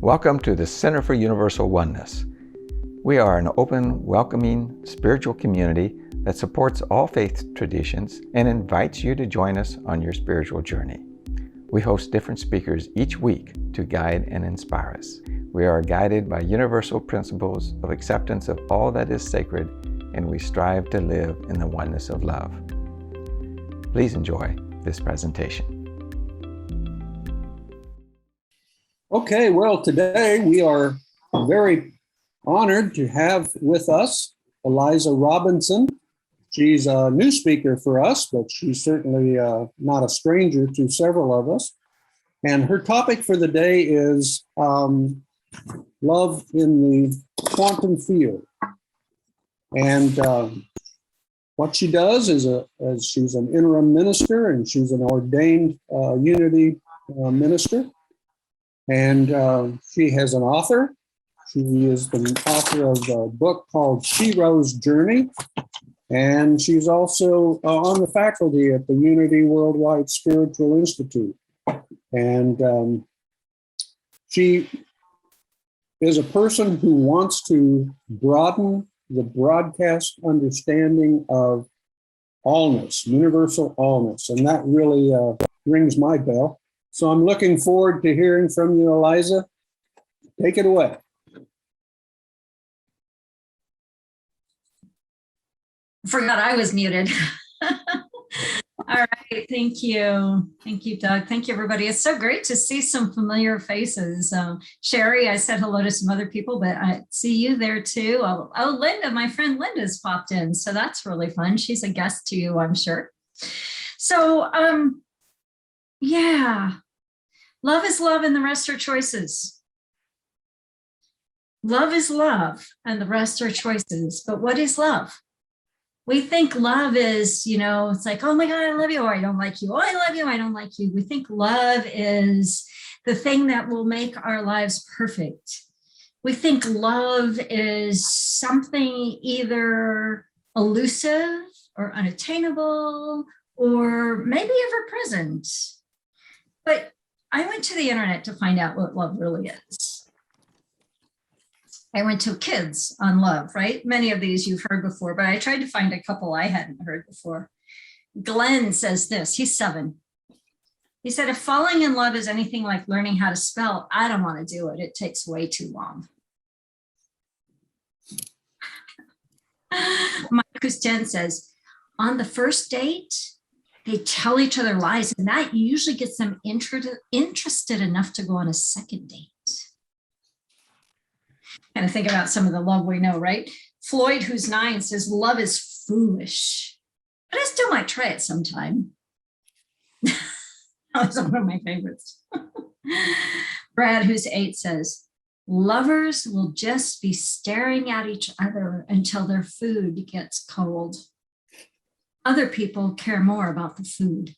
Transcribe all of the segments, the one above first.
Welcome to the Center for Universal Oneness. We are an open, welcoming, spiritual community that supports all faith traditions and invites you to join us on your spiritual journey. We host different speakers each week to guide and inspire us. We are guided by universal principles of acceptance of all that is sacred, and we strive to live in the oneness of love. Please enjoy this presentation. Okay, well, today we are very honored to have with us Aliza Robinson. She's a new speaker for us, but she's certainly not a stranger to several of us. And her topic for the day is love in the quantum field. And what she does is she's an interim minister, and she's an ordained unity minister. And she has an author. She is the author of a book called Shiro's Journey. And she's also on the faculty at the Unity Worldwide Spiritual Institute. And she is a person who wants to broaden the broadcast understanding of allness, universal allness. And that really rings my bell. So I'm looking forward to hearing from you, Aliza. Take it away. Forgot I was muted. All right, thank you. Thank you, Doug. Thank you, everybody. It's so great to see some familiar faces. Sherry, I said hello to some other people, but I see you there too. Oh, Linda, my friend Linda's popped in. So that's really fun. She's a guest to you, I'm sure. So, yeah. Love is love and the rest are choices. Love is love and the rest are choices. But what is love? We think love is, it's like, oh my God, I love you, or I don't like you. Oh, I love you, I don't like you. We think love is the thing that will make our lives perfect. We think love is something either elusive or unattainable or maybe ever present. But I went to the internet to find out what love really is. I went to Kids on Love, right? Many of these you've heard before, but I tried to find a couple I hadn't heard before. Glenn says this, he's 7. He said, if falling in love is anything like learning how to spell, I don't want to do it. It takes way too long. Mike Cousteau says, on the first date, they tell each other lies, and that usually gets them interested enough to go on a second date. Kind of think about some of the love we know, right? Floyd, who's 9, says, love is foolish, but I still might try it sometime. That was one of my favorites. Brad, who's 8, says, lovers will just be staring at each other until their food gets cold. Other people care more about the food.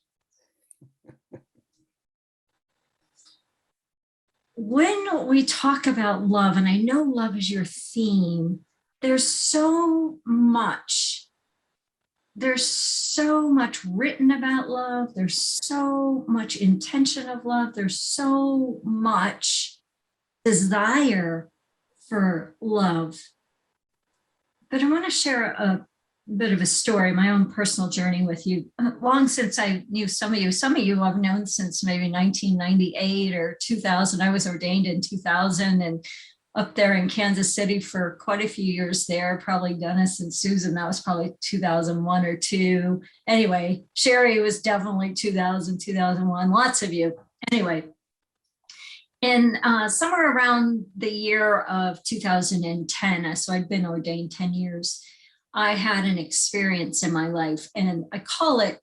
When we talk about love, and I know love is your theme, there's so much written about love. There's so much intention of love. There's so much desire for love. But I want to share a bit of a story, my own personal journey with you. Long since I knew some of you I've known since maybe 1998 or 2000. I was ordained in 2000 and up there in Kansas City for quite a few years there, probably Dennis and Susan, that was probably 2001 or 2. Anyway, Sherry was definitely 2000, 2001, lots of you. Anyway, and somewhere around the year of 2010, so I'd been ordained 10 years, I had an experience in my life, and I call it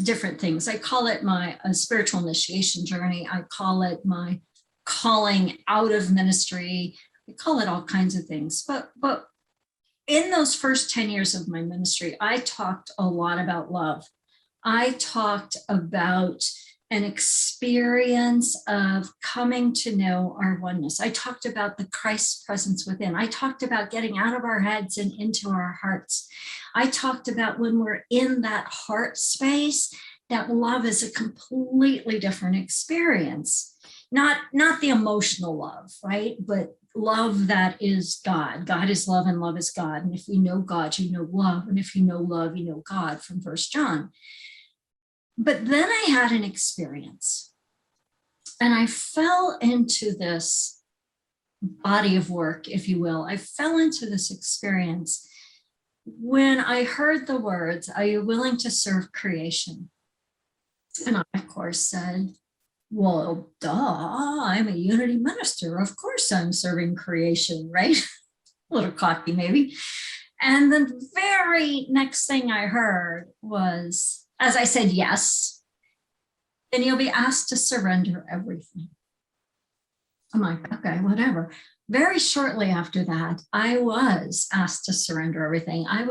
different things. I call it my spiritual initiation journey. I call it my calling out of ministry. I call it all kinds of things. But in those first 10 years of my ministry, I talked a lot about love. I talked about an experience of coming to know our oneness. I talked about the Christ presence within. I talked about getting out of our heads and into our hearts. I talked about when we're in that heart space, that love is a completely different experience. not the emotional love, right? But love that is God. God is love and love is God. And if you know God, you know love. And if you know love, you know God, from 1 John. But then I had an experience and I fell into this body of work, if you will. I fell into this experience when I heard the words, "Are you willing to serve creation?" And I, of course, said, well, duh, I'm a unity minister. Of course I'm serving creation, right? A little cocky maybe. And the very next thing I heard was, as I said, yes, then you'll be asked to surrender everything. I'm like, okay, whatever. Very shortly after that, I was asked to surrender everything. I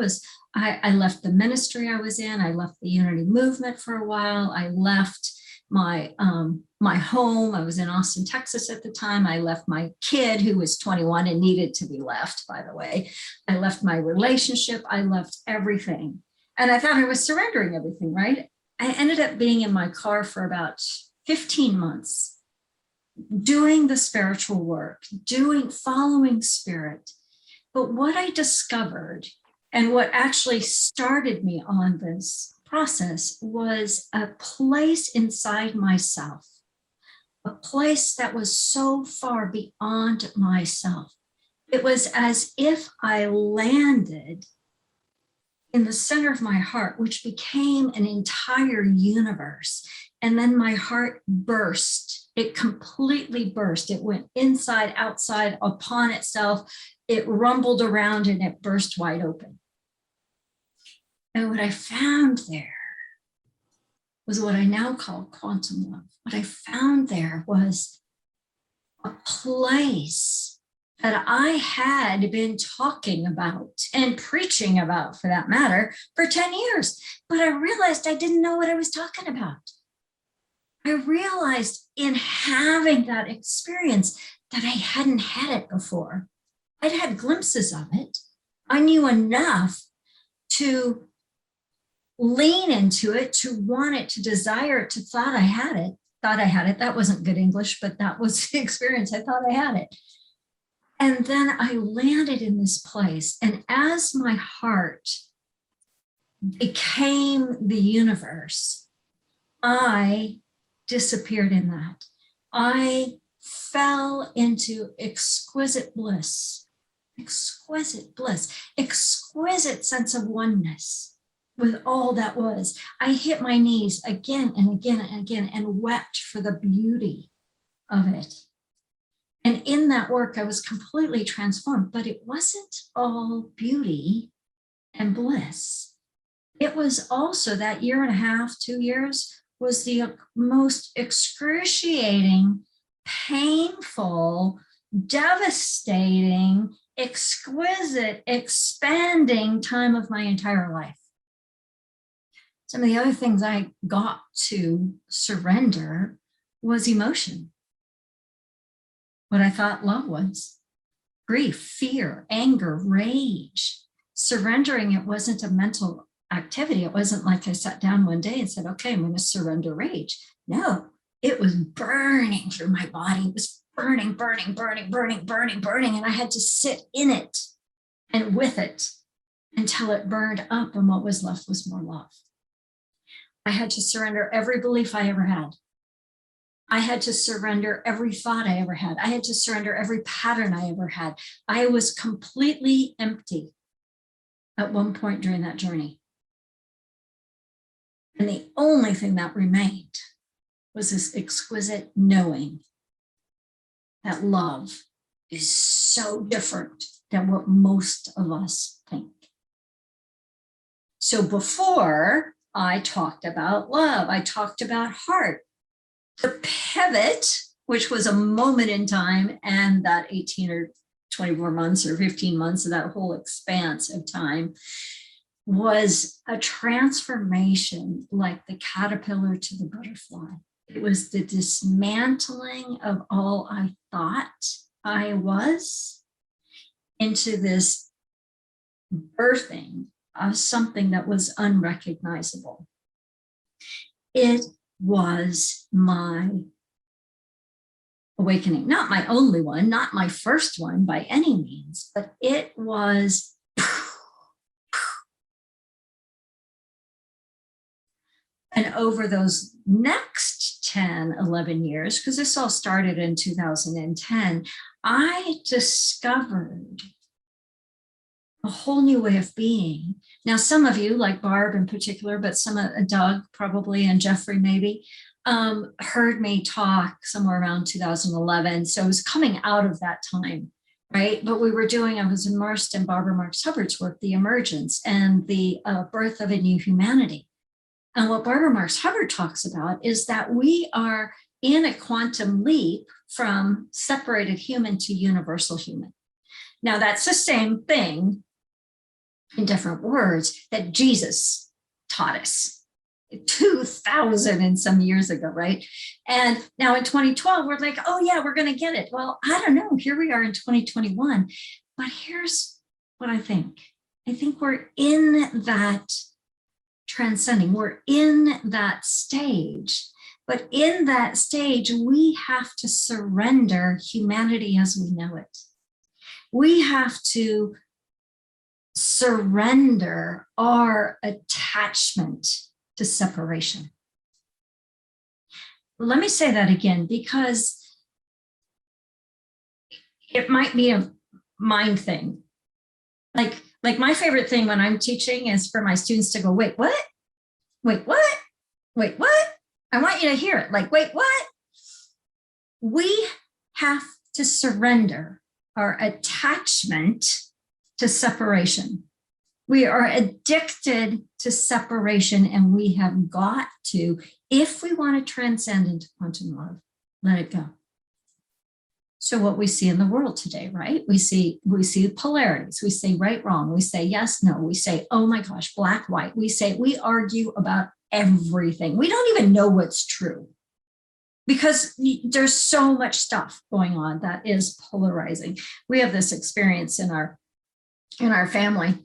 left the ministry I was in. I left the unity movement for a while. I left my home. I was in Austin, Texas at the time. I left my kid, who was 21 and needed to be left, by the way. I left my relationship. I left everything. And I thought I was surrendering everything, right? I ended up being in my car for about 15 months, doing the spiritual work, following spirit. But what I discovered, and what actually started me on this process, was a place inside myself, a place that was so far beyond myself. It was as if I landed in the center of my heart, which became an entire universe. And then my heart burst. It completely burst. It went inside, outside, upon itself. It rumbled around and it burst wide open. And what I found there was what I now call quantum love. What I found there was a place that I had been talking about and preaching about, for that matter, for 10 years. But I realized I didn't know what I was talking about. I realized in having that experience that I hadn't had it before. I'd had glimpses of it. I knew enough to lean into it, to want it, to desire it, to thought I had it. That wasn't good English, but that was the experience. I thought I had it. And then I landed in this place. And as my heart became the universe, I disappeared in that. I fell into exquisite bliss, exquisite sense of oneness with all that was. I hit my knees again and again and again and wept for the beauty of it. And in that work, I was completely transformed, but it wasn't all beauty and bliss. It was also that year and a half, 2 years, was the most excruciating, painful, devastating, exquisite, expanding time of my entire life. Some of the other things I got to surrender was emotion. What I thought love was: grief, fear, anger, rage. Surrendering it wasn't a mental activity. It wasn't like I sat down one day and said, okay, I'm going to surrender rage. No, it was burning through my body. It was burning. And I had to sit in it and with it until it burned up, and what was left was more love. I had to surrender every belief I ever had. I had to surrender every thought I ever had. I had to surrender every pattern I ever had. I was completely empty at one point during that journey. And the only thing that remained was this exquisite knowing that love is so different than what most of us think. So before I talked about love, I talked about heart. The pivot, which was a moment in time, and that 18 or 24 months or 15 months of that whole expanse of time, was a transformation like the caterpillar to the butterfly. It was the dismantling of all I thought I was into this birthing of something that was unrecognizable. It was my awakening. Not my only one, not my first one by any means, but it was. And over those next 10, 11 years, because this all started in 2010, I discovered a whole new way of being. Now, some of you, like Barb in particular, but some of Doug probably and Jeffrey maybe, heard me talk somewhere around 2011. So it was coming out of that time, right? But I was immersed in Barbara Marx Hubbard's work, The Emergence and the Birth of a New Humanity. And what Barbara Marx Hubbard talks about is that we are in a quantum leap from separated human to universal human. Now, that's the same thing in different words that Jesus taught us 2000 and some years ago, right? And now in 2012, we're like, oh yeah, we're going to get it. Well, I don't know. Here we are in 2021. But here's what I think. I think we're in that transcending. We're in that stage. But in that stage, we have to surrender humanity as we know it. We have to surrender our attachment to separation. Let me say that again, because it might be a mind thing. Like my favorite thing when I'm teaching is for my students to go, wait, what? Wait, what? Wait, what? I want you to hear it. Like, wait, what? We have to surrender our attachment to separation. We are addicted to separation, and we have got to, if we want to transcend into quantum love, let it go. So what we see in the world today, right? We see polarities. We say right, wrong. We say yes, no. We say, oh my gosh, black, white. We argue about everything. We don't even know what's true because there's so much stuff going on that is polarizing. We have this experience in our family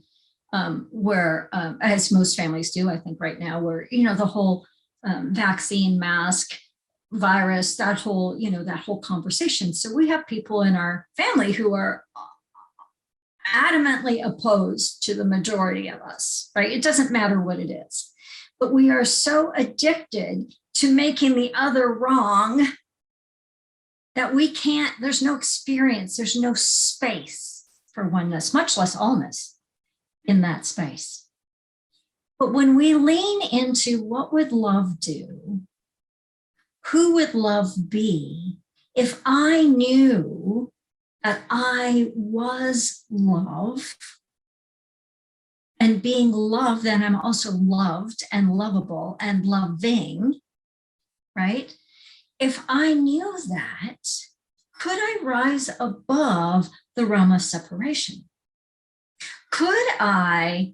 where, as most families do, I think right now, where, the whole vaccine, mask, virus, that whole conversation. So we have people in our family who are adamantly opposed to the majority of us, right? It doesn't matter what it is, but we are so addicted to making the other wrong that we can't, there's no experience, there's no space for oneness, much less allness in that space. But when we lean into what would love do, who would love be if I knew that I was love, and being loved, then I'm also loved and lovable and loving, right? If I knew that, could I rise above the realm of separation? Could I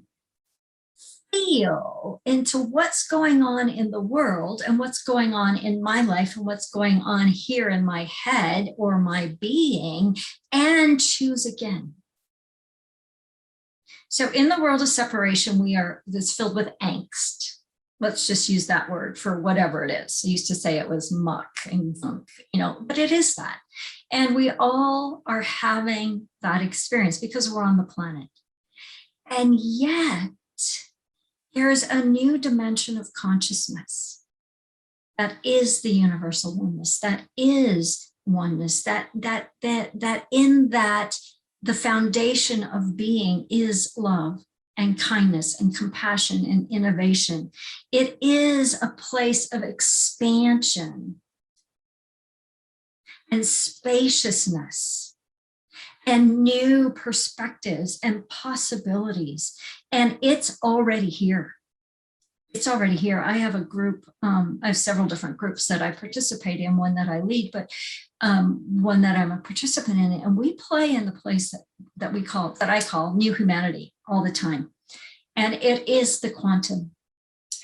feel into what's going on in the world and what's going on in my life and what's going on here in my head or my being and choose again? So in the world of separation, it's filled with angst. Let's just use that word for whatever it is. I used to say it was muck and funk, but it is that. And we all are having that experience because we're on the planet. And yet, there's a new dimension of consciousness that is the universal oneness, that is oneness, that in that the foundation of being is love and kindness and compassion and innovation. It is a place of expansion and spaciousness and new perspectives and possibilities. And it's already here. It's already here. I have a group, I have several different groups that I participate in, one that I lead, but one that I'm a participant in. And we play in the place that I call New Humanity all the time. And it is the quantum.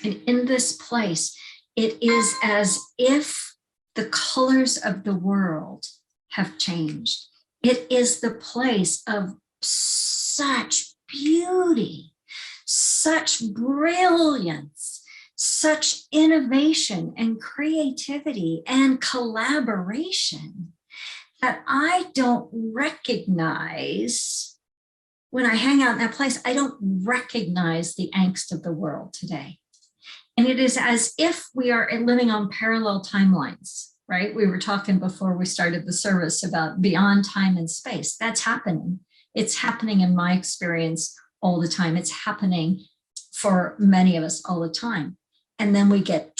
And in this place, it is as if the colors of the world have changed. It is the place of such beauty, such brilliance, such innovation and creativity and collaboration that I don't recognize when I hang out in that place. I don't recognize the angst of the world today. And it is as if we are living on parallel timelines, right? We were talking before we started the service about beyond time and space. That's happening. It's happening in my experience all the time. It's happening for many of us all the time. And then we get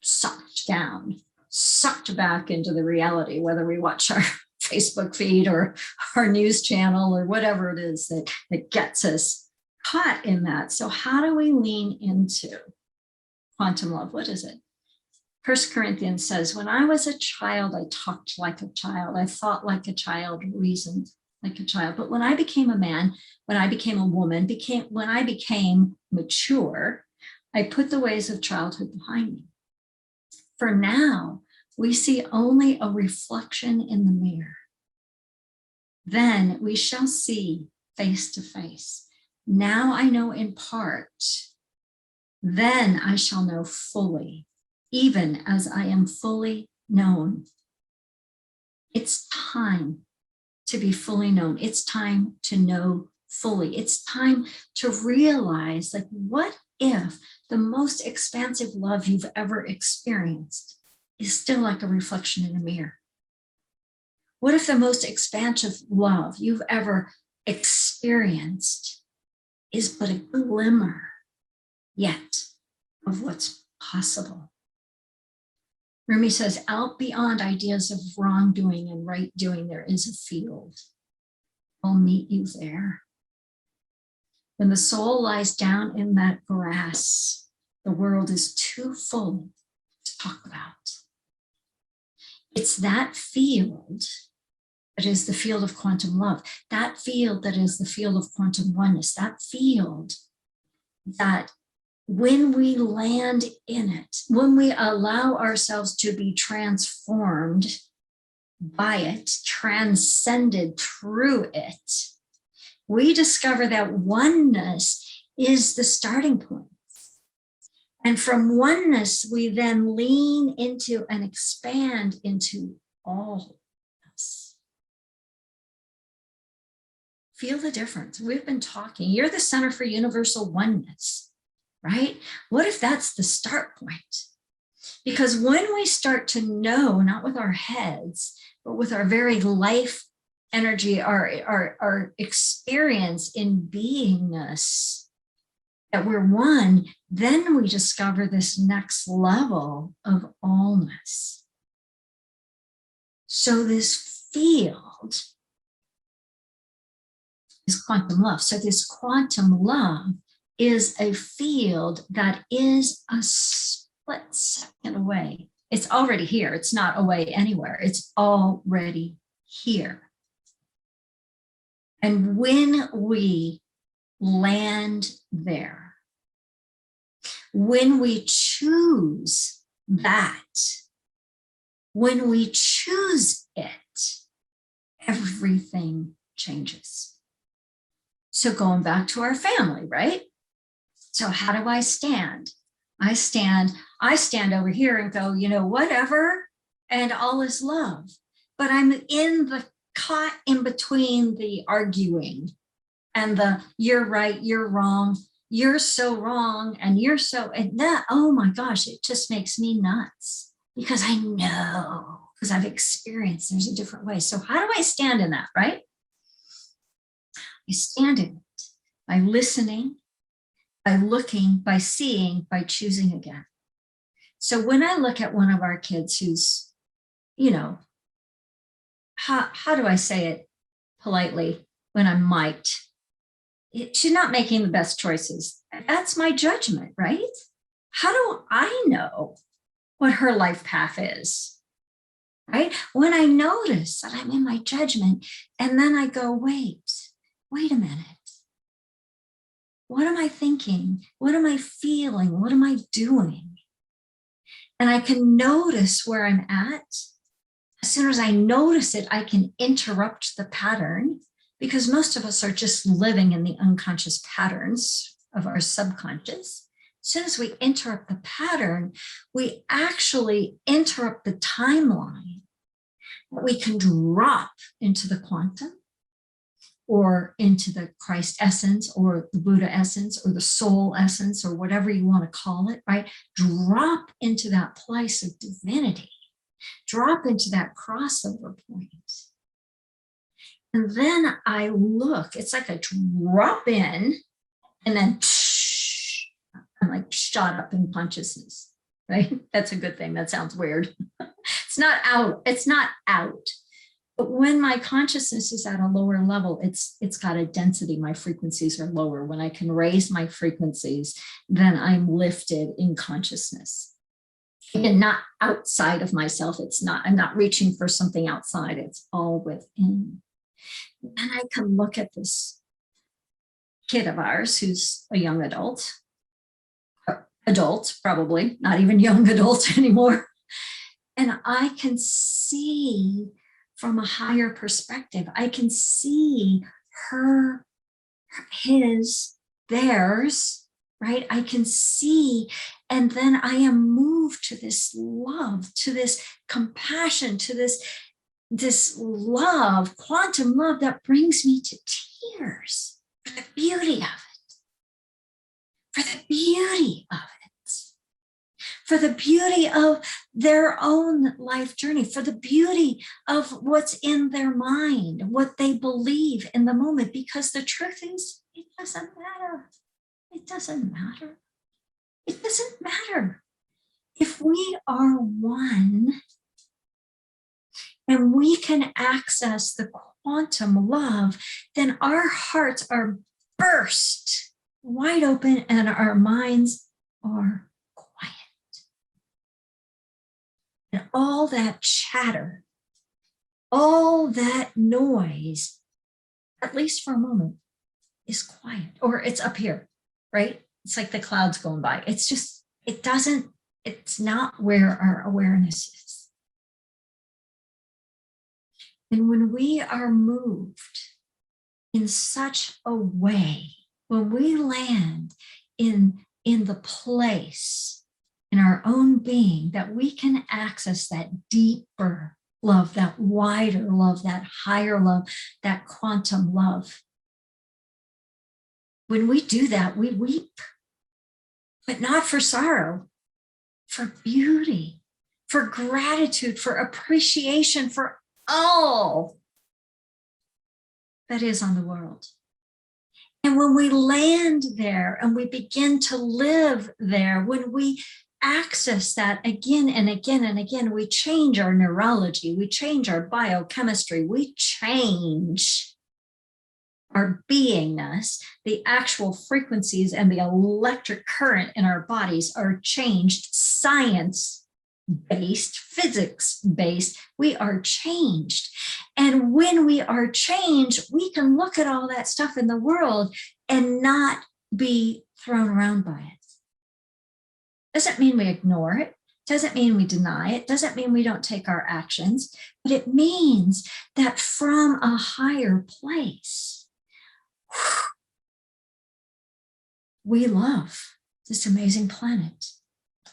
sucked down, sucked back into the reality, whether we watch our Facebook feed or our news channel or whatever it is that gets us caught in that. So how do we lean into quantum love? What is it? 1 Corinthians says, when I was a child, I talked like a child. I thought like a child, reasoned like a child. But when I became a man, when I became a woman, when I became mature, I put the ways of childhood behind me. For now, we see only a reflection in the mirror. Then we shall see face to face. Now I know in part. Then I shall know fully, even as I am fully known. It's time to be fully known. It's time to know fully. It's time to realize, like, what if the most expansive love you've ever experienced is still like a reflection in a mirror? What if the most expansive love you've ever experienced is but a glimmer yet of what's possible? Rumi says, out beyond ideas of wrongdoing and right doing, there is a field. I'll meet you there. When the soul lies down in that grass, the world is too full to talk about. It's that field that is the field of quantum love, that field that is the field of quantum oneness, that field that when we land in it, when we allow ourselves to be transformed by it, transcended through it, we discover that oneness is the starting point. And from oneness, we then lean into and expand into allness. Feel the difference. We've been talking. You're the Center for Universal Oneness, right? What if that's the start point? Because when we start to know, not with our heads, but with our very life energy, our experience in beingness, that we're one, then we discover this next level of allness. So this field is quantum love. So this quantum love is a field that is a split second away. It's already here. It's not away anywhere. It's already here. And when we land there, when we choose that, when we choose it, everything changes. So going back to our family, right? So how do I stand? I stand over here and go, whatever, and all is love. But I'm caught in between the arguing and the you're right, you're wrong, you're so wrong, and that, oh my gosh, it just makes me nuts because I know, because I've experienced there's a different way. So how do I stand in that, right? I stand in it by listening, by looking, by seeing, by choosing again. So when I look at one of our kids who's, how do I say it politely when I'm mic'd? She's not making the best choices. That's my judgment, right? How do I know what her life path is, right? When I notice that I'm in my judgment and then I go, wait a minute. What am I thinking? What am I feeling? What am I doing? And I can notice where I'm at. As soon as I notice it, I can interrupt the pattern, because most of us are just living in the unconscious patterns of our subconscious. As soon as we interrupt the pattern, we actually interrupt the timeline We can drop into the quantum or into the Christ essence or the Buddha essence or the soul essence or whatever you want to call it, right? Drop into that place of divinity. Drop into that crossover point. And then I look, it's like a drop in and then I'm like shot up in consciousness, right? That's a good thing. That sounds weird. It's not out. It's not out. But when my consciousness is at a lower level, it's got a density. My frequencies are lower. When I can raise my frequencies, then I'm lifted in consciousness. And not outside of myself. I'm not reaching for something outside. It's all within. And I can look at this kid of ours who's a young adult probably, not even young adult anymore. And I can see from a higher perspective, I can see her, his, theirs, right? I can see, and then I am moved to this love, to this compassion, to this love, quantum love that brings me to tears for the beauty of it, for the beauty of it. For the beauty of their own life journey, for the beauty of what's in their mind, what they believe in the moment, because the truth is, it doesn't matter. It doesn't matter. It doesn't matter. If we are one and we can access the quantum love, then our hearts are burst wide open and our minds are quiet. And all that chatter, all that noise, at least for a moment, is quiet, or it's up here, right? It's like the clouds going by. It's not where our awareness is. And when we are moved in such a way, when we land in the place in our own being that we can access that deeper love, that wider love, that higher love, that quantum love. When we do that, we weep, but not for sorrow, for beauty, for gratitude, for appreciation, for all that is on the world. And when we land there and we begin to live there, when we access that again and again and again, we change our neurology, we change our biochemistry, we change our beingness, the actual frequencies and the electric current in our bodies are changed, science-based, physics-based, we are changed. And when we are changed, we can look at all that stuff in the world and not be thrown around by it. Doesn't mean we ignore it, doesn't mean we deny it, doesn't mean we don't take our actions, but it means that from a higher place, we love this amazing planet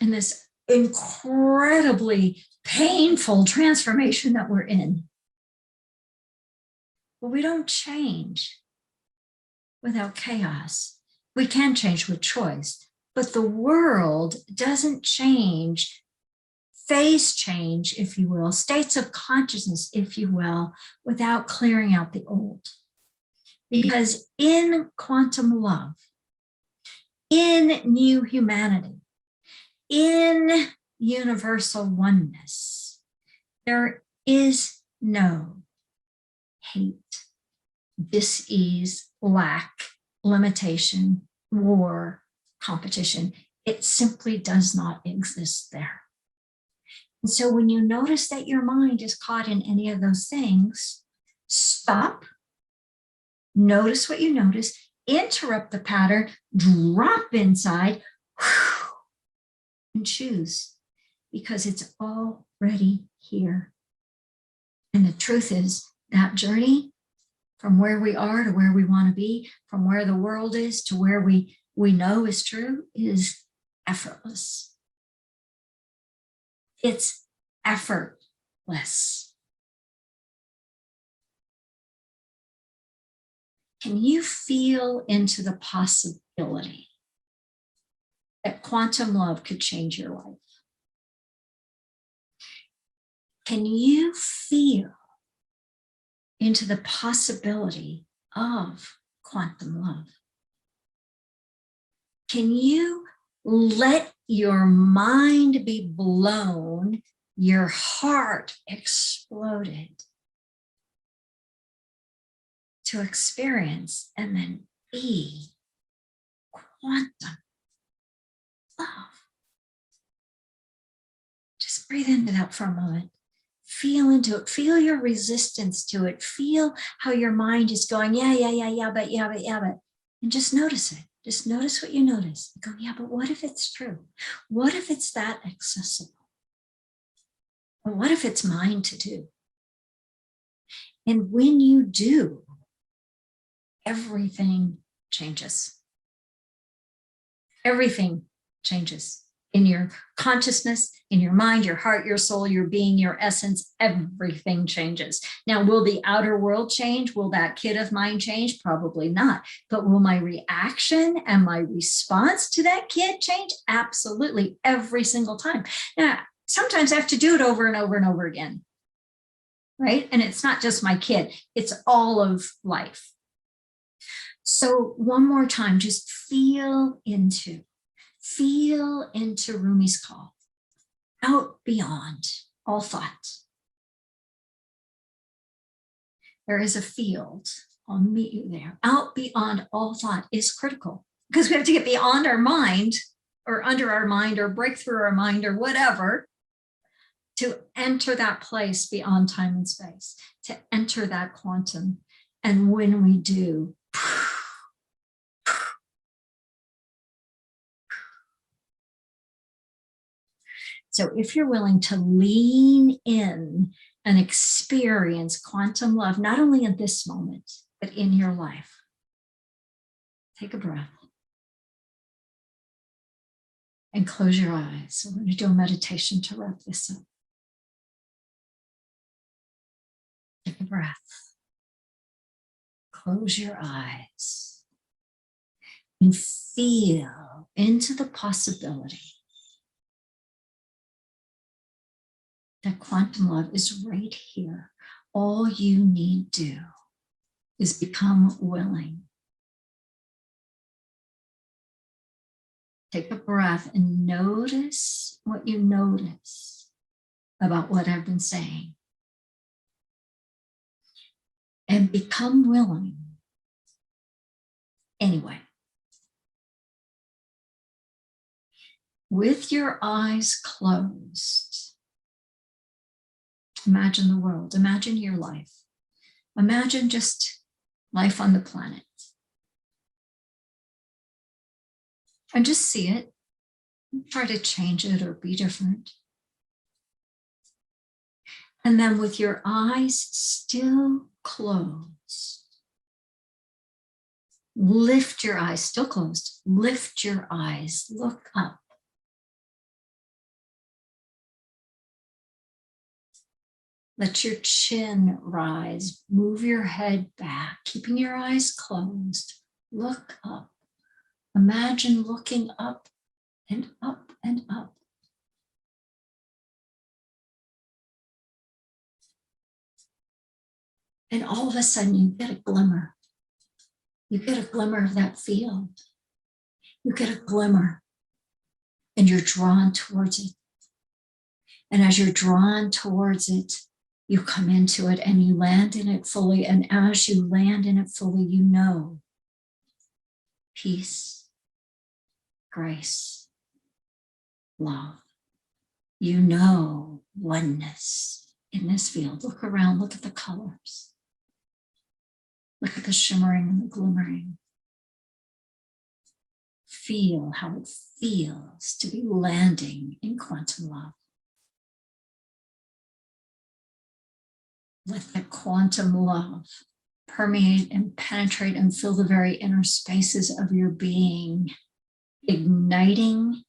and this incredibly painful transformation that we're in. But we don't change without chaos. We can change with choice. But the world doesn't change, phase change, if you will, states of consciousness, if you will, without clearing out the old. Because in quantum love, in new humanity, in universal oneness, there is no hate, dis-ease, lack, limitation, war, competition. It simply does not exist there. And so when you notice that your mind is caught in any of those things, stop, notice what you notice, interrupt the pattern, drop inside, and choose, because it's already here. And the truth is that journey from where we are to where we want to be, from where the world is to where we know is true, is effortless. It's effortless. Can you feel into the possibility that quantum love could change your life? Can you feel into the possibility of quantum love? Can you let your mind be blown, your heart exploded to experience and then be quantum love? Just breathe into that for a moment. Feel into it. Feel your resistance to it. Feel how your mind is going, but. And just notice it. Just notice what you notice. Go, yeah, but what if it's true? What if it's that accessible? Or what if it's mine to do? And when you do, everything changes. Everything changes. In your consciousness, in your mind, your heart, your soul, your being, your essence, everything changes. Now, will the outer world change? Will that kid of mine change? Probably not. But will my reaction and my response to that kid change? Absolutely, every single time. Now, sometimes I have to do it over and over and over again, right? And it's not just my kid, it's all of life. So one more time, just feel into Rumi's call, out beyond all thought. There is a field, I'll meet you there. Out beyond all thought is critical because we have to get beyond our mind or under our mind or break through our mind or whatever to enter that place beyond time and space, to enter that quantum. And when we do, so if you're willing to lean in and experience quantum love, not only in this moment, but in your life, take a breath and close your eyes. We're going to do a meditation to wrap this up. Take a breath. Close your eyes and feel into the possibility that quantum love is right here. All you need to do is become willing. Take a breath and notice what you notice about what I've been saying. And become willing anyway. With your eyes closed, imagine the world, imagine your life. Imagine just life on the planet. And just see it. Try to change it or be different. And then with your eyes still closed, lift your eyes, still closed, lift your eyes, look up. Let your chin rise, move your head back, keeping your eyes closed. Look up. Imagine looking up and up and up. And all of a sudden you get a glimmer. You get a glimmer of that field. You get a glimmer and you're drawn towards it. And as you're drawn towards it, you come into it and you land in it fully. And as you land in it fully, you know peace, grace, love. You know oneness in this field. Look around, look at the colors. Look at the shimmering and the glimmering. Feel how it feels to be landing in quantum love. Let the quantum love permeate and penetrate and fill the very inner spaces of your being, igniting,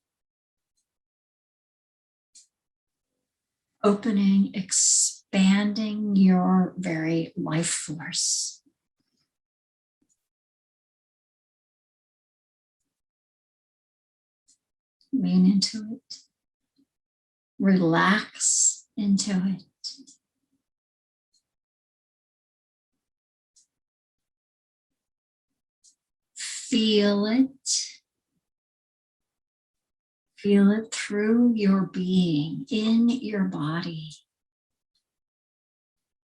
opening, expanding your very life force. Lean into it. Relax into it. Feel it. Feel it through your being, in your body.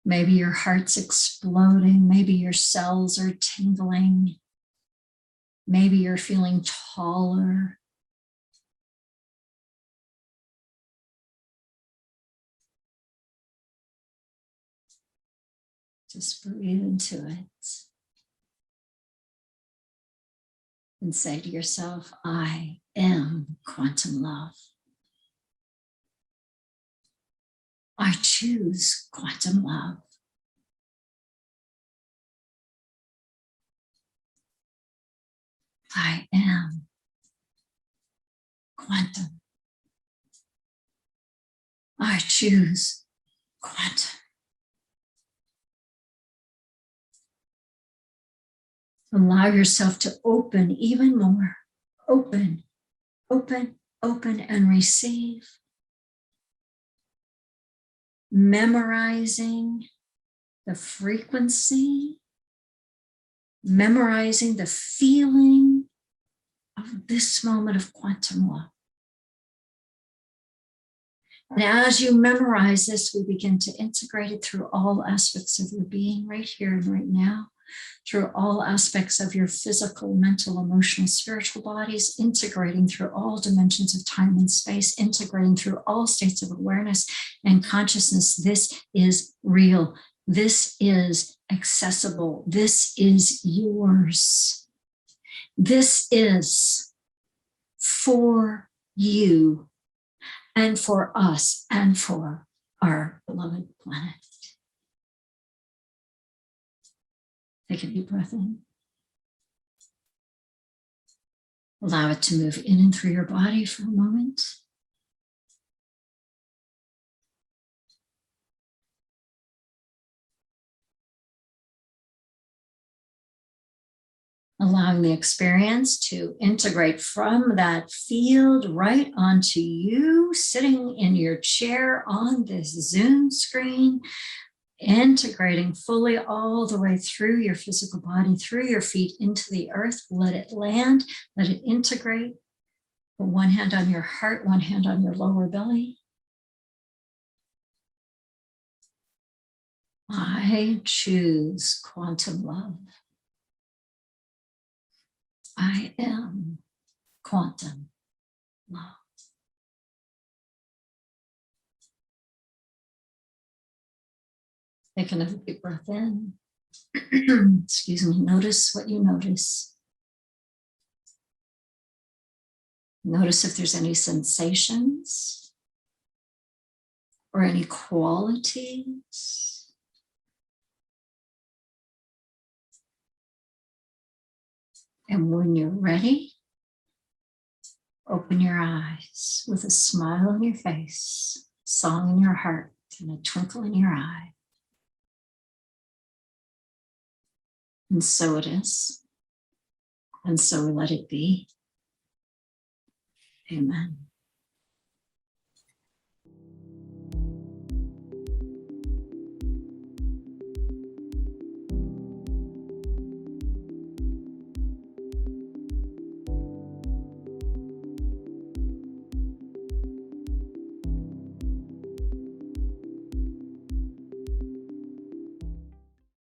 Maybe your heart's exploding. Maybe your cells are tingling. Maybe you're feeling taller. Just breathe into it. And say to yourself, I am quantum love. I choose quantum love. I am quantum. I choose quantum. Allow yourself to open even more. Open, open, open, and receive. Memorizing the frequency, memorizing the feeling of this moment of quantum love. And as you memorize this, we begin to integrate it through all aspects of your being right here and right now, through all aspects of your physical, mental, emotional, spiritual bodies, integrating through all dimensions of time and space, integrating through all states of awareness and consciousness. This is real. This is accessible. This is yours. This is for you and for us and for our beloved planet. Take a deep breath in. Allow it to move in and through your body for a moment. Allowing the experience to integrate from that field right onto you, sitting in your chair on this Zoom screen, integrating fully all the way through your physical body, through your feet into the earth. Let it land, let it integrate. Put one hand on your heart, one hand on your lower belly. I choose quantum love. I am quantum love. Take another deep breath in. Excuse me. Notice what you notice. Notice if there's any sensations or any qualities. And when you're ready, open your eyes with a smile on your face, song in your heart, and a twinkle in your eye. And so it is. And so let it be. Amen.